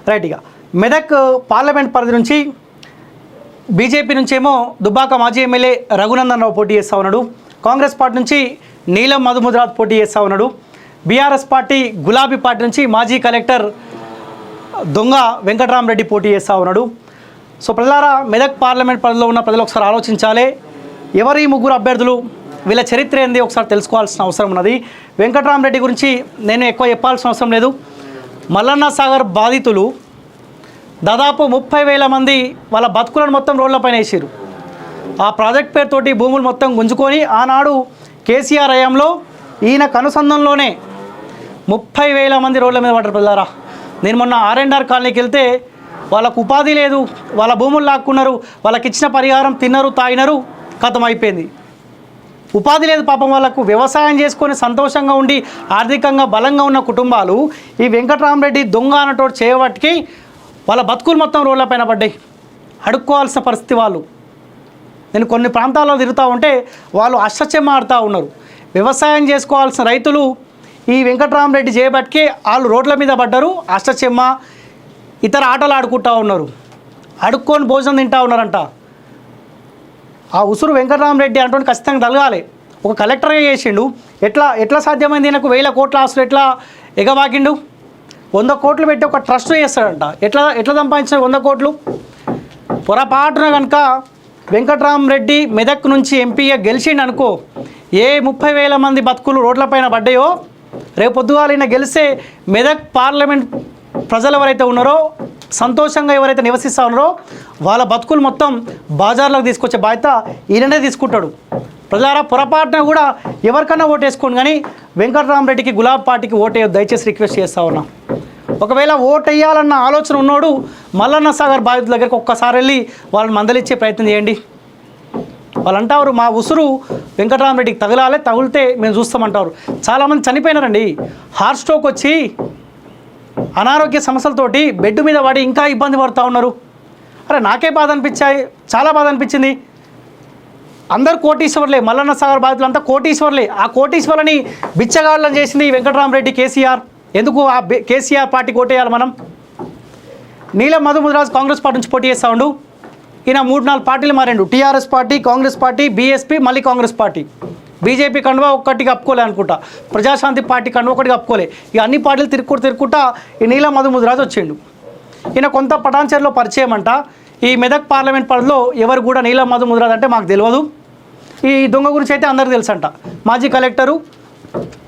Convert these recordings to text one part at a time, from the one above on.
Right. ఇక Medak parliament పరిధి నుంచి బీజేపీ నుంచేమో దుబ్బాక మాజీ ఎమ్మెల్యే రఘునందన్ రావు పోటీ చేస్తూ ఉన్నాడు. కాంగ్రెస్ పార్టీ నుంచి నీలం మధుముద్రాజ్ పోటీ చేస్తూ ఉన్నాడు. బీఆర్ఎస్ పార్టీ గులాబీ పార్టీ నుంచి మాజీ కలెక్టర్ దొంగ వెంకటరామరెడ్డి పోటీ చేస్తూ ఉన్నాడు. సో ప్రజలారా, మెదక్ పార్లమెంట్ పరిధిలో ఉన్న ప్రజలు ఒకసారి ఆలోచించాలి. ఎవరు ఈ ముగ్గురు అభ్యర్థులు, వీళ్ళ చరిత్ర ఏంది ఒకసారి తెలుసుకోవాల్సిన అవసరం ఉన్నది. వెంకటరామరెడ్డి గురించి నేను ఎక్కువ చెప్పాల్సిన అవసరం లేదు. మల్లన్న సాగర్ బాధితులు దాదాపు 30,000 మంది వాళ్ళ బతుకులను మొత్తం రోడ్లపైన వేసారు. ఆ ప్రాజెక్ట్ పేరుతోటి భూములు మొత్తం గుంజుకొని ఆనాడు కేసీఆర్ హయాంలో ఈయన కనుసంధంలోనే 30,000 మంది రోడ్ల మీద పడ్డారు. ప్రజలారా, నేను మొన్న R&R కాలనీకి వెళ్తే వాళ్ళకు ఉపాధి లేదు, వాళ్ళ భూములు లాక్కున్నారు, వాళ్ళకి ఇచ్చిన పరిహారం తిన్నారు, తాగినారు, ఖతం అయిపోయింది. ఉపాధి లేదు పాపం వాళ్ళకు. వ్యవసాయం చేసుకొని సంతోషంగా ఉండి ఆర్థికంగా బలంగా ఉన్న కుటుంబాలు ఈ వెంకటరామరెడ్డి దొంగ అన్నటోడు చేయబట్టికి వాళ్ళ బతుకులు మొత్తం రోడ్లపైన పడ్డాయి. అడుక్కోవాల్సిన పరిస్థితి వాళ్ళు. నేను కొన్ని ప్రాంతాల్లో తిరుగుతూ ఉంటే వాళ్ళు అష్టచెమ్మ ఆడుతూ ఉన్నారు. వ్యవసాయం చేసుకోవాల్సిన రైతులు ఈ వెంకటరామరెడ్డి చేయబట్టికి వాళ్ళు రోడ్ల మీద పడ్డారు. అష్టచెమ్మ ఇతర ఆటలు ఆడుకుంటూ ఉన్నారు, అడుక్కొని భోజనం తింటూ ఉన్నారంట. ఆ ఉసురు వెంకటరామరెడ్డి అంటూ ఖచ్చితంగా తలగాలి. ఒక కలెక్టర్గా చేసిండు, ఎట్లా సాధ్యమైంది? ఈయనకు 1000 కోట్ల ఆస్తులు ఎట్లా ఎగబాకిండు? 100 కోట్లు పెట్టి ఒక ట్రస్ట్ చేస్తాడంట. ఎట్లా సంపాదించిన 100 కోట్లు? పొరపాటున కనుక వెంకటరామరెడ్డి మెదక్ నుంచి ఎంపీగా గెలిచిండు అనుకో, ఏ 30,000 మంది బతుకులు రోడ్లపైన పడ్డాయో రేపు పొద్దుగాల ఈయన గెలిస్తే మెదక్ పార్లమెంట్ ప్రజలు ఎవరైతే ఉన్నారో, సంతోషంగా ఎవరైతే నివసిస్తూ ఉన్నారో వాళ్ళ బతుకులు మొత్తం బజార్లోకి తీసుకొచ్చే బాధ్యత ఈయననే తీసుకుంటాడు. ప్రజలారా, పొరపాటున కూడా ఎవరికన్నా ఓటేసుకోండి, కానీ వెంకటరామరెడ్డికి గులాబీ పార్టీకి ఓటేయొద్దు దయచేసి రిక్వెస్ట్ చేస్తూ ఉన్నా. ఒకవేళ ఓటు వేయాలన్న ఆలోచన ఉన్నోడు మల్లన్న సాగర్ బాధితుల దగ్గరికి ఒక్కసారి వెళ్ళి వాళ్ళని మందలిచ్చే ప్రయత్నం చేయండి. వాళ్ళు అంటారు మా ఉసురు వెంకటరామరెడ్డికి తగిలితే మేము చూస్తామంటారు. చాలామంది చనిపోయినారండి. హార్ట్ స్ట్రోక్ వచ్చి అనారోగ్య సమస్యలతోటి బెడ్ మీద పడి ఇంకా ఇబ్బంది పడుతూ ఉన్నారు. అరే నాకే బాధ అనిపించాయి, చాలా బాధ అనిపించింది. అందరు కోటీశ్వర్లే, మల్లన్న సాగర్ బాధితులు అంతా కోటీశ్వర్లే. ఆ కోటీశ్వర్లని బిచ్చగాళ్ళని చేసింది వెంకటరామరెడ్డి, కేసీఆర్. ఎందుకు ఆ కేసీఆర్ పార్టీకి ఓటేయాలి మనం? నీలం మధుముద్రాజ్ కాంగ్రెస్ పార్టీ నుంచి పోటీ చేస్తూ ఉండు. ఈయన 3-4 పార్టీలు మారిండు. TRS party, Congress party, BSP, మళ్ళీ కాంగ్రెస్ పార్టీ. బీజేపీ కండువా ఒక్కటికి కప్పుకోలే అనుకుంటా, ప్రజాశాంతి పార్టీ కండువా ఒకటి కప్పుకోలే. ఇక అన్ని పార్టీలు తిరుక్కుంటా ఈ నీలం మధుముద్రాజ్ వచ్చిండు. ఈయన కొంత పటాన్చేరులో పరిచయం అంట. ఈ మెదక్ పార్లమెంట్ పరిధిలో ఎవరు కూడా నీలం మధుముద్రాజ్ అంటే మాకు తెలియదు. ఈ దొంగ గురించి అయితే అందరికీ తెలుసు అంట. మాజీ కలెక్టరు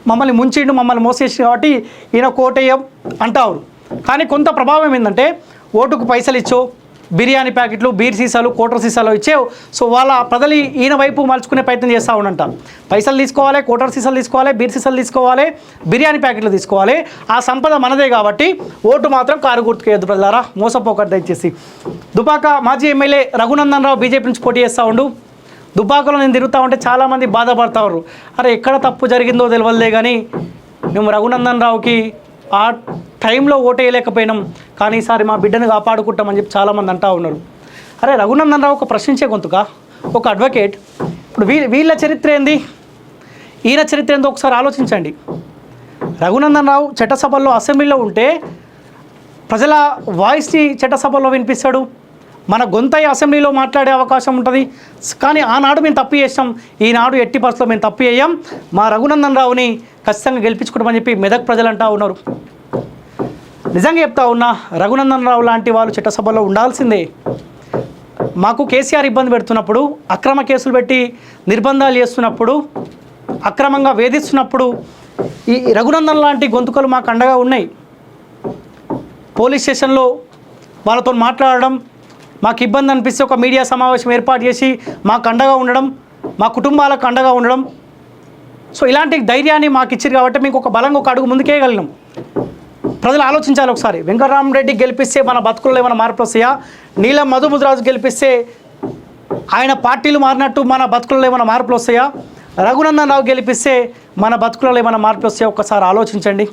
మమ్మల్ని ముంచిండు, మమ్మల్ని మోసేసి కాబట్టి ఈయన కోటేయం అంటారు. కానీ కొంత ప్రభావం ఏంటంటే ఓటుకు పైసలు ఇచ్చో, బిర్యానీ ప్యాకెట్లు, బీర్ సీసాలు, కోటర్ సీసాలు ఇచ్చేవు. సో వాళ్ళ ప్రజలు ఈయన వైపు మలుచుకునే ప్రయత్నం చేస్తూ ఉండంట. పైసలు తీసుకోవాలి, కోటర్ సీసాలు తీసుకోవాలి, బీర్ సీసాలు తీసుకోవాలి, బిర్యానీ ప్యాకెట్లు తీసుకోవాలి. ఆ సంపద మనదే కాబట్టి ఓటు మాత్రం కారు గుర్తుకేయద్దు ప్రజలారా, మోసపోకట్టు దయచేసి. దుబ్బాక మాజీ ఎమ్మెల్యే రఘునందన్ రావు బీజేపీ నుంచి పోటీ చేస్తూ ఉండు. దుబ్బాకలో నేను తిరుగుతూ ఉంటే చాలామంది బాధపడతారు. అరే ఎక్కడ తప్పు జరిగిందో తెలియదే, కానీ మేము రఘునందన్ రావుకి ఆ టైంలో ఓటేయలేకపోయినాం, కానీ ఈసారి మా బిడ్డను కాపాడుకుంటామని చెప్పి చాలామంది అంటూ ఉన్నారు. అరే రఘునందన్ రావు ఒక ప్రశ్నించే గొంతుక, ఒక అడ్వకేట్. ఇప్పుడు వీళ్ళ చరిత్ర ఏంది, ఈయన చరిత్ర ఏందో ఒకసారి ఆలోచించండి. రఘునందన్ రావు చట్టసభల్లో అసెంబ్లీలో ఉంటే ప్రజల వాయిస్ని చట్టసభల్లో వినిపిస్తాడు. మన గొంతై అసెంబ్లీలో మాట్లాడే అవకాశం ఉంటుంది. కానీ ఆనాడు మేము తప్పు చేసాం, ఈనాడు ఎట్టి పరిస్థితుల్లో మేము తప్పు చేయం. మా రఘునందన్ రావుని ఖచ్చితంగా గెలిపించుకుంటామని చెప్పి మెదక్ ప్రజలు అంటూ ఉన్నారు. నిజంగా చెప్తా ఉన్నా, రఘునందన్ రావు లాంటి వాళ్ళు చట్టసభలో ఉండాల్సిందే. మాకు కేసీఆర్ ఇబ్బంది పెడుతున్నప్పుడు, అక్రమ కేసులు పెట్టి నిర్బంధాలు చేస్తున్నప్పుడు, అక్రమంగా వేధిస్తున్నప్పుడు ఈ రఘునందన్ లాంటి గొంతుకలు మాకు అండగా ఉన్నాయి. పోలీస్ స్టేషన్లో వాళ్ళతో మాట్లాడడం, మాకు ఇబ్బంది అనిపిస్తే ఒక మీడియా సమావేశం ఏర్పాటు చేసి మాకు అండగా ఉండడం, మా కుటుంబాలకు అండగా ఉండడం. సో ఇలాంటి ధైర్యాన్ని మాకు ఇచ్చారు కాబట్టి మీకు ఒక బలంగా ఒక అడుగు ముందుకేయగలిగినాం. ప్రజలు ఆలోచించాలి ఒకసారి. వెంకటరామరెడ్డి గెలిపిస్తే మన బతుకుల్లో ఏమైనా మార్పులు వస్తాయా? నీలం మధుముద్రాజు గెలిపిస్తే ఆయన పార్టీలు మారినట్టు మన బతుకుల్లో ఏమైనా మార్పులు వస్తాయా? రఘునందన్ రావు గెలిపిస్తే మన బతుకులలో ఏమైనా మార్పులు వస్తాయా? ఒక్కసారి ఆలోచించండి.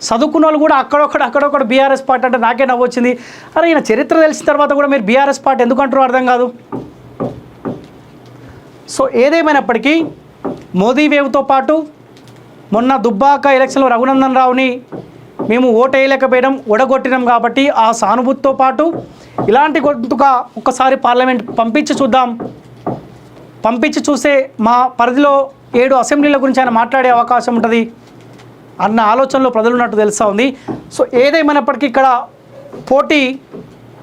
చదువుకున్న వాళ్ళు కూడా అక్కడొక్కడ బీఆర్ఎస్ పార్టీ అంటే నాకే నవ్వొచ్చింది. అరే ఈయన చరిత్ర తెలిసిన తర్వాత కూడా మీరు బీఆర్ఎస్ పార్టీ ఎందుకు అంటారో అర్థం కాదు. సో ఏదేమైనప్పటికీ మోదీ వేవ్తో పాటు మొన్న దుబ్బాక ఎలక్షన్లో రఘునందన్ రావుని మేము ఓటు వేయలేకపోయినాం, ఓడగొట్టినాం కాబట్టి ఆ సానుభూతితో పాటు ఇలాంటి గొంతుగా ఒక్కసారి పార్లమెంట్ పంపించి చూద్దాం, పంపించి చూస్తే మా పరిధిలో 7 అసెంబ్లీల గురించి ఆయన మాట్లాడే అవకాశం ఉంటుంది అన్న ఆలోచనలో ప్రజలు ఉన్నట్టు తెలుస్తూ ఉంది. సో ఏదేమైనప్పటికీ ఇక్కడ పోటీ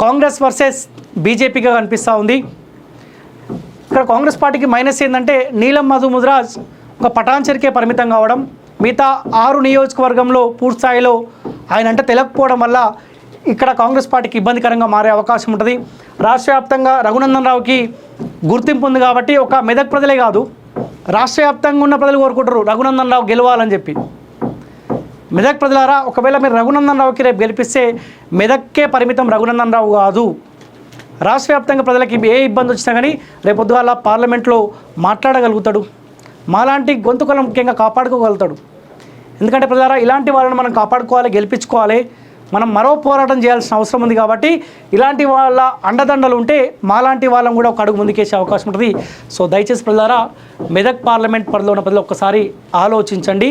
కాంగ్రెస్ వర్సెస్ బీజేపీగా కనిపిస్తూ ఉంది. ఇక్కడ కాంగ్రెస్ పార్టీకి మైనస్ ఏంటంటే నీలం మధు ముదిరాజ్ ఒక పటాన్చెరుకే పరిమితం కావడం, మిగతా 6 నియోజకవర్గంలో పూర్తి స్థాయిలో ఆయన అంటే తెలకపోవడం వల్ల ఇక్కడ కాంగ్రెస్ పార్టీకి ఇబ్బందికరంగా మారే అవకాశం ఉంటుంది. రాష్ట్ర వ్యాప్తంగా రఘునందన్ రావుకి గుర్తింపు ఉంది కాబట్టి ఒక మెదక్ ప్రజలే కాదు, రాష్ట్ర వ్యాప్తంగా ఉన్న ప్రజలు కోరుకుంటారు రఘునందన్ రావు గెలవాలని చెప్పి. మెదక్ ప్రజలారా, ఒకవేళ మీరు రఘునందన్ రావుకి రేపు గెలిపిస్తే మెదక్కే పరిమితం రఘునందన్ రావు కాదు, రాష్ట్ర వ్యాప్తంగా ప్రజలకి ఏ ఇబ్బంది వచ్చినా కానీ రేపు పొద్దుగాల పార్లమెంట్లో మాట్లాడగలుగుతాడు, మాలాంటి గొంతుకలను ముఖ్యంగా కాపాడుకోగలుగుతాడు. ఎందుకంటే ప్రజలారా, ఇలాంటి వాళ్ళని మనం కాపాడుకోవాలి, గెలిపించుకోవాలి, మనం మరో పోరాటం చేయాల్సిన అవసరం ఉంది. కాబట్టి ఇలాంటి వాళ్ళ అండదండలు ఉంటే మాలాంటి వాళ్ళని కూడా ఒక అడుగు ముందుకేసే అవకాశం ఉంటుంది. సో దయచేసి ప్రజలారా, మెదక్ పార్లమెంట్ పరిధిలో ఉన్న ప్రజలు ఒక్కసారి ఆలోచించండి.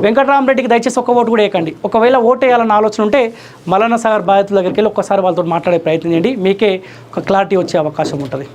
వెంకటరామరెడ్డికి దయచేసి ఒక్క ఓటు కూడా వేయకండి. ఒకవేళ ఓటు వేయాలన్న ఆలోచన ఉంటే మల్లన్న సాగర్ బాధితుల దగ్గరికి వెళ్ళి ఒక్కసారి వాళ్ళతో మాట్లాడే ప్రయత్నం చేయండి, మీకే ఒక క్లారిటీ వచ్చే అవకాశం ఉంటుంది.